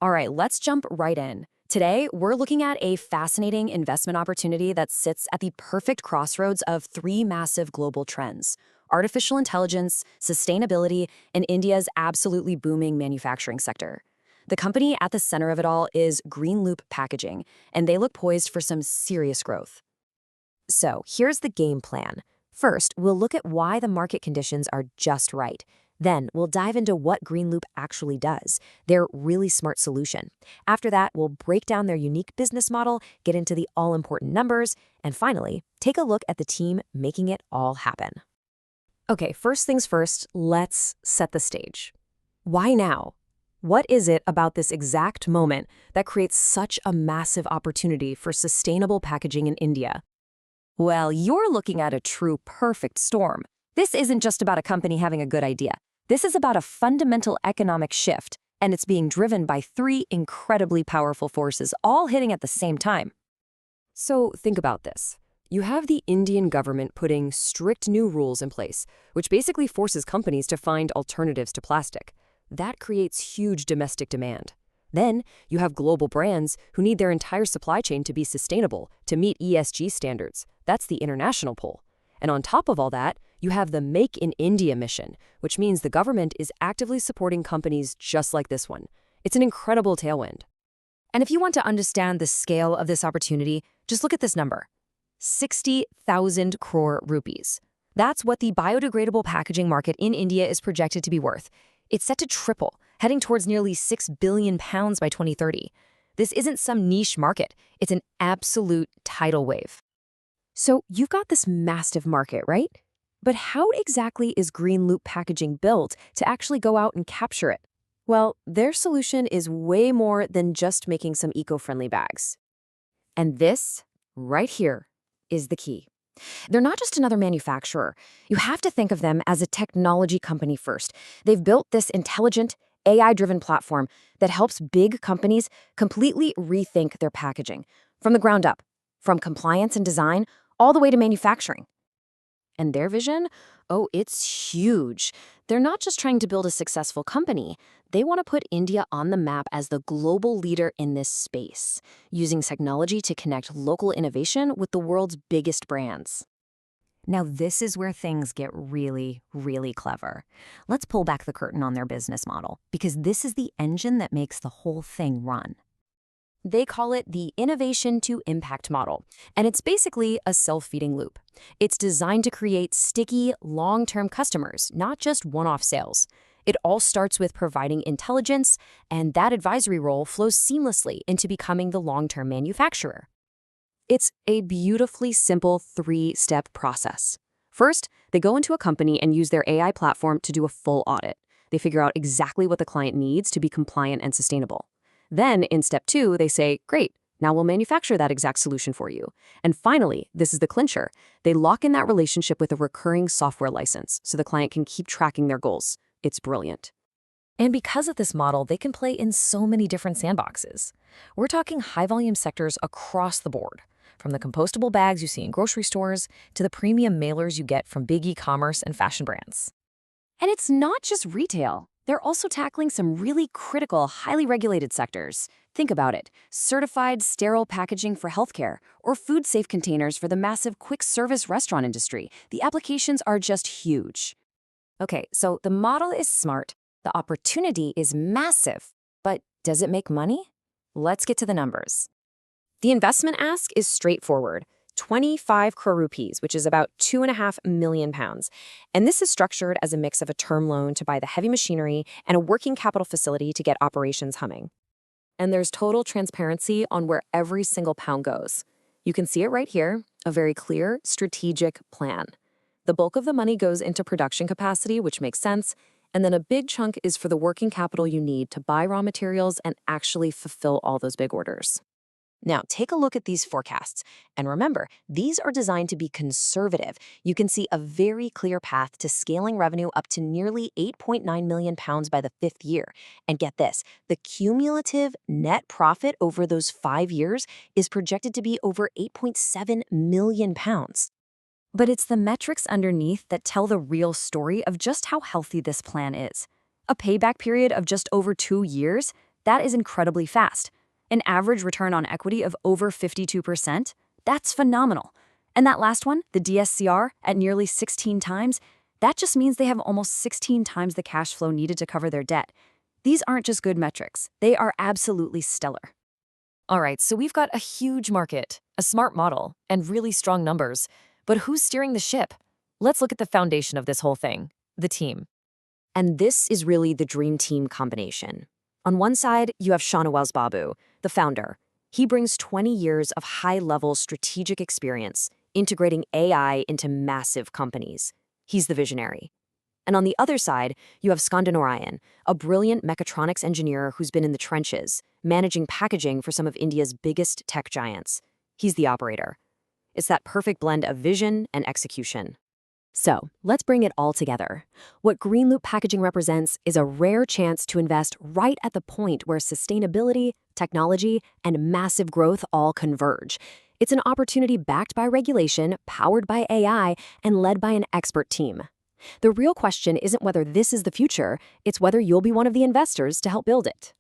All right, let's jump right in. Today, we're looking at a fascinating investment opportunity that sits at the perfect crossroads of three massive global trends: artificial intelligence, sustainability, and India's absolutely booming manufacturing sector. The company at the center of it all is Green Loop Packaging, and they look poised for some serious growth. So here's the game plan. First, we'll look at why the market conditions are just right. Then we'll dive into what Green Loop actually does, their really smart solution. After that, we'll break down their unique business model, get into the all-important numbers, and finally, take a look at the team making it all happen. Okay, first things first, let's set the stage. Why now? What is it about this exact moment that creates such a massive opportunity for sustainable packaging in India? Well, you're looking at a true perfect storm. This isn't just about a company having a good idea. This is about a fundamental economic shift, and it's being driven by three incredibly powerful forces all hitting at the same time. So think about this. You have the Indian government putting strict new rules in place, which basically forces companies to find alternatives to plastic. That creates huge domestic demand. Then you have global brands who need their entire supply chain to be sustainable, to meet ESG standards. That's the international pull. And on top of all that, you have the Make in India mission, which means the government is actively supporting companies just like this one. It's an incredible tailwind. And if you want to understand the scale of this opportunity, just look at this number: 60,000 crore rupees. That's what the biodegradable packaging market in India is projected to be worth. It's set to triple, heading towards nearly £6 billion by 2030. This isn't some niche market. It's an absolute tidal wave. So you've got this massive market, right? But how exactly is Green Loop Packaging built to actually go out and capture it? Well, their solution is way more than just making some eco-friendly bags. And this, right here, is the key. They're not just another manufacturer. You have to think of them as a technology company first. They've built this intelligent, AI-driven platform that helps big companies completely rethink their packaging from the ground up, from compliance and design all the way to manufacturing. And their vision? Oh, it's huge. They're not just trying to build a successful company. They want to put India on the map as the global leader in this space, using technology to connect local innovation with the world's biggest brands. Now, this is where things get really, really clever. Let's pull back the curtain on their business model, because this is the engine that makes the whole thing run. They call it the innovation to impact model, and it's basically a self-feeding loop. It's designed to create sticky, long-term customers, not just one-off sales. It all starts with providing intelligence, and that advisory role flows seamlessly into becoming the long-term manufacturer. It's a beautifully simple three-step process. First, they go into a company and use their AI platform to do a full audit. They figure out exactly what the client needs to be compliant and sustainable. Then, in step 2, they say, great, now we'll manufacture that exact solution for you. And finally, this is the clincher. They lock in that relationship with a recurring software license so the client can keep tracking their goals. It's brilliant. And because of this model, they can play in so many different sandboxes. We're talking high-volume sectors across the board, from the compostable bags you see in grocery stores to the premium mailers you get from big e-commerce and fashion brands. And it's not just retail. They're also tackling some really critical, highly regulated sectors. Think about it: certified sterile packaging for healthcare, or food-safe containers for the massive quick-service restaurant industry. The applications are just huge. Okay, so the model is smart, the opportunity is massive, but does it make money? Let's get to the numbers. The investment ask is straightforward: 25 crore rupees, which is about £2.5 million. And this is structured as a mix of a term loan to buy the heavy machinery and a working capital facility to get operations humming. And there's total transparency on where every single pound goes. You can see it right here, a very clear, strategic plan. The bulk of the money goes into production capacity, which makes sense, and then a big chunk is for the working capital you need to buy raw materials and actually fulfill all those big orders. Now, take a look at these forecasts. And remember, these are designed to be conservative. You can see a very clear path to scaling revenue up to nearly £8.9 million by the 5th year. And get this, the cumulative net profit over those 5 years is projected to be over £8.7 million. But it's the metrics underneath that tell the real story of just how healthy this plan is. A payback period of just over 2 years, That is incredibly fast. An average return on equity of over 52%? That's phenomenal. And that last one, the DSCR, at nearly 16 times, that just means they have almost 16 times the cash flow needed to cover their debt. These aren't just good metrics, they are absolutely stellar. All right, so we've got a huge market, a smart model, and really strong numbers. But who's steering the ship? Let's look at the foundation of this whole thing, the team. And this is really the dream team combination. On one side, you have Shahnawaz Babu, the founder. He brings 20 years of high-level strategic experience, integrating AI into massive companies. He's the visionary. And on the other side, you have Skandanarayan, a brilliant mechatronics engineer who's been in the trenches, managing packaging for some of India's biggest tech giants. He's the operator. It's that perfect blend of vision and execution. So, let's bring it all together. What Green Loop Packaging represents is a rare chance to invest right at the point where sustainability, technology, and massive growth all converge. It's an opportunity backed by regulation, powered by AI, and led by an expert team. The real question isn't whether this is the future, it's whether you'll be one of the investors to help build it.